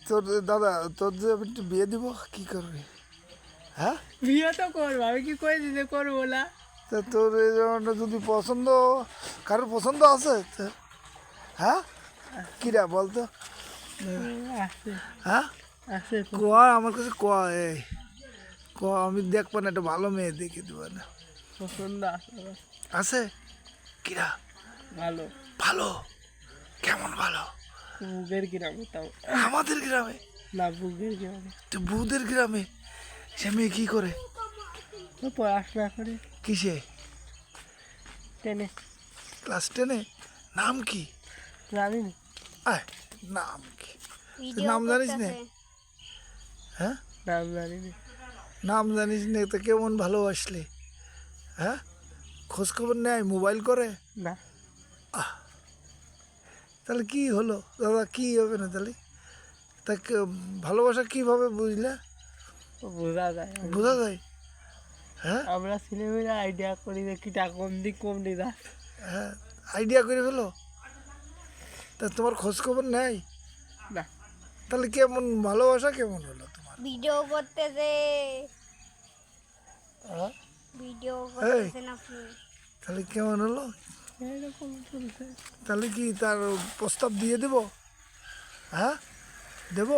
তোর দাদা তোর যে আমি একটু বিয়ে দিব কি করবি? হ্যাঁ, বিয়ে তো করবো, আমি কি করে দিতে করবো না? তা তোর এই জন্য যদি পছন্দ, কারোর পছন্দ আছে হ্যাঁ, কিরা বলতো? আছে হ্যাঁ, আছে ক আমার কাছে ক, এই ক, আমি দেখবো না একটা ভালো মেয়ে দেখে দেবো না। পছন্দ আছে আমার। আছে কিরা? ভালো ভালো? কেমন ভালো? বুকের গ্রামে, তাও আমাদের গ্রামে? না, বুকের গ্রামে। তো বউদের গ্রামে সে মেয়ে কি করে? তো পড়াশোনা করে কিসে? টেনে। ক্লাস 10-এ? নাম কি? জানি না, আয়, নাম কি? তুই নাম জানিস না? হ্যাঁ, নাম জানি না। নাম জানিস না তো কেমন ভালোবাসলি? হ্যাঁ, খোঁজ খবর নেয়, মোবাইল করে? না, তাহলে কি হলো দাদা, কি হবে না তাহলে? তাকে ভালোবাসা কিভাবে বুঝলে? বোঝা যায়। বোঝা যায়? হ্যাঁ আমরা ছেলেমেয়েরা আইডিয়া করি যে কিটা কম দি যা। হ্যাঁ, আইডিয়া করে ফেলো। তা তোমার খোঁজ খবর নেয়? না, তাহলে কেমন ভালোবাসা কেমন হলো তোমার? ভিডিও করতেছে, হ্যাঁ? ভিডিও করতেছেন আপনি। তাহলে কেমন হলো? এরকম চলছে। তাহলে কি তার প্রস্তাব দিয়ে দেব? হ্যাঁ, দেব?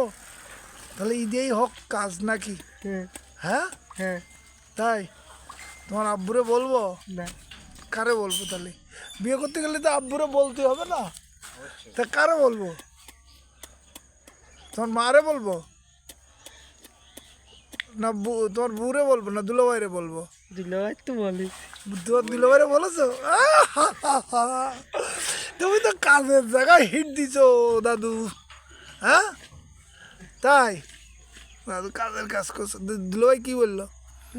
তাহলে ঈদেই হোক কাজ নাকি? হ্যাঁ, হ্যাঁ, হ্যাঁ। তাই তোমার আব্বুরে বলবো? না, কারে বলবো তাহলে? বিয়ে করতে গেলে তো আব্বুরে বলতে হবে না? তা কারে বলবো? তোমার মারে বলবো না তোমার বউরে বলবো না দুলাভাইরে বলবো? দিল তো বলিস। তোমার দুলাভাইরে বলেছো? তুমি তো কাজের জায়গায় হিট দিছো দাদু। হ্যাঁ, তাই দাদু কাজের কাজ করছো। দুলাভাই কি বললো?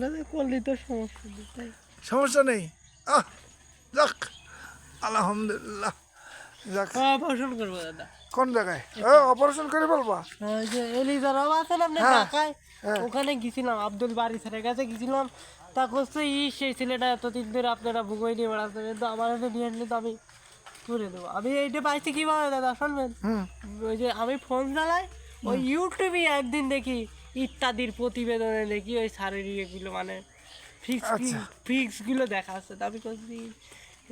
না, করলি তো সমস্যা নেই, তাই। সমস্যা নেই? যাক, আলহামদুলিল্লাহ, যাক। অপারেশন করবো দাদা। কোন জায়গায়? অপারেশন করে বলবা? ওই যে এলিজার আছে না আপনি হ্যাঁ, ঢাকায়, হ্যাঁ। ওখানে গেছিলাম, আব্দুল বারি স্যারের কাছে গেছিলাম। তা করছে সেই ছেলেটা এতদিন ধরে আপনারা ভুগোই নিয়ে বেড়াচ্ছেন, কিন্তু আমার এনে নিয়ে আনলে তো আমি করে দেবো। আমি এইটা পাইছি কীভাবে দাদা শুনবেন? হুম, ওই যে আমি ফোন চালাই, ওই ইউটিউবে একদিন দেখি ইত্যাদির প্রতিবেদনে দেখি ওই স্যারের ইয়েগুলো, মানে আচ্ছা। ফিক্সগুলো দেখা আসছে। তা আমি করছি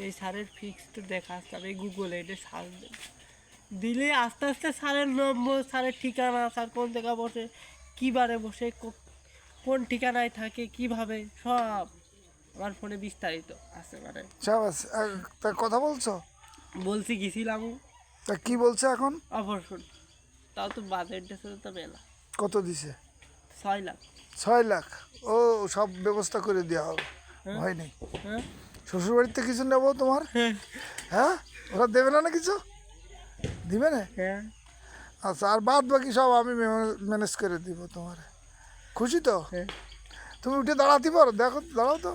এই স্যারের ফিক্স তো দেখা আসছে, আমি গুগলে এটা সার্চ দিলে আস্তে আস্তে স্যারের নম্বর, স্যারের ঠিকানা, স্যার কোন জায়গায় বসে, কী বারে বসে, কোন ঠিকানায় থাকে, কিভাবে, সব আমার ফোনে বিস্তারিত আছে। মানে সাবাস। তা কথা বলছো? বলছি গেছিলাম তা কি বলছে এখন? অপারেশন, তাও তো বাজেটটা তো মেলা, কত দিছে? 6 লাখ। 6 লাখ? ও, সব ব্যবস্থা করে দেওয়া হবে, হ্যাঁ। ভয় নেই। হ্যাঁ, শ্বশুর বাড়িতে কিছু নেবো তোমার? হ্যাঁ, ওরা দেবে না? না কিছু দিবে না? হ্যাঁ। আচ্ছা, আর বাদ বাকি সব আমি ম্যানেজ করে দিব তোমার। খুশি তো? হ্যাঁ। তুমি উঠে দাঁড়াতে পারো? দেখো, দাঁড়াও তো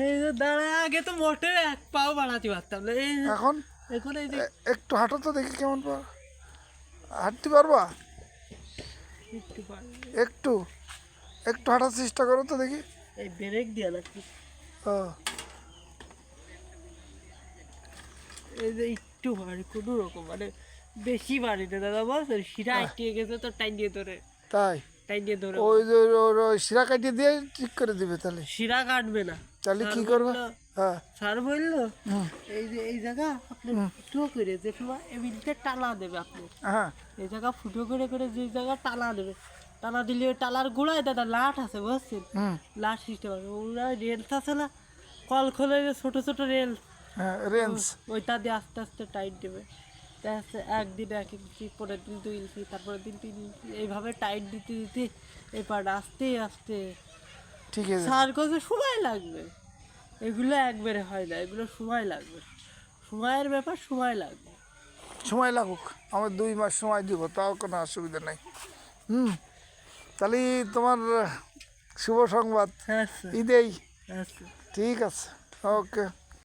এই যে দাঁড়া, আগে তো মোটে এক পাও বাড়াতে পারতাম না, এই যে এখন। এখন এই যে একটু হাঁটো তো দেখি কেমন হাঁটতে পারবা? একটু পারি। একটু একটু হাঁটার চেষ্টা করো তো দেখি। এই ব্রেক দিয়া লাগছে, ও, এই যে একটু বাড়ি কোনো রকম, মানে বেশি বাড়িতে দাদা বলছে শিরা আটকে গেছে তো, টাইম দিয়ে ধরে, তাই? টাইম দিয়ে ধরে। ওই যে ওই শিরা কাটিয়ে দিয়ে ঠিক করে দিবে তাহলে? শিরা কাটবে না, তাহলে কি স্যার করবে? বললো, হ্যাঁ, স্যার বললো হুম, এই যে এই জায়গা আপনি ফুটো করে, যে সময় এমনিতে টানা দেবে আপনি, হ্যাঁ, এই জায়গা ফুটো করে করে যে জায়গা টানা দেবে, টানা দিলে ওই টালার গোড়ায় দাদা লাট আছে বুঝছেন, হুম, লাট সিস্টেম আছে, ওরা রেলস আছে না, কল খোলে যে ছোটো ছোটো রেল, হ্যাঁ, রেঞ্জ। ওইটা দিয়ে আস্তে আস্তে টাইট দেবে। দেখা যাচ্ছে একদিন 1 ইঞ্চি, পরের দিন 2 ইঞ্চি, তারপরের দিন 3 ইঞ্চি, এইভাবে টাইট দিতে দিতে এবার আস্তে আস্তে। ঠিক আছে। স্যার কাছে সময় লাগবে, এগুলো একবারে হয় না, এগুলো সময় লাগবে, সময়ের ব্যাপার, সময় লাগবে। সময় লাগুক, আমার 2 মাস সময় দিব, তাও কোনো অসুবিধা নাই। হুম, তাহলে তোমার শুভ সংবাদ হ্যাঁ স্যার, ঈদেই। হ্যাঁ স্যার। ঠিক আছে, ওকে।